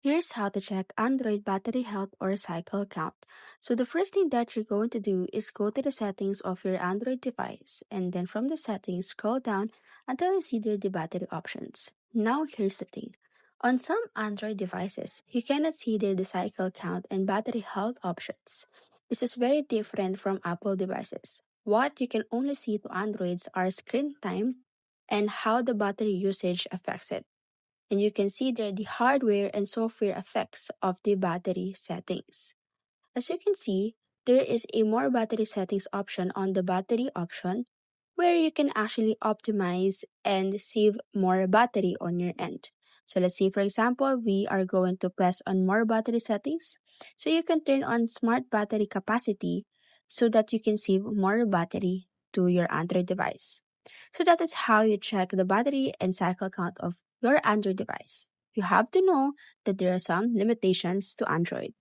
Here's how to check Android battery health or cycle count. So the first thing that you're going to do is go to the settings of your Android device, and then from the settings scroll down until you see there the battery options. Now here's the thing. On some Android devices, you cannot see there the cycle count and battery health options. This is very different from Apple devices. What you can only see to Androids are screen time and how the battery usage affects it, and you can see there the hardware and software effects of the battery settings. As you can see, there is a more battery settings option on the battery option where you can actually optimize and save more battery on your end. So let's say, for example, we are going to press on more battery settings. So you can turn on smart battery capacity so that you can save more battery to your Android device. So that is how you check the battery and cycle count of your Android device. You have to know that there are some limitations to Android.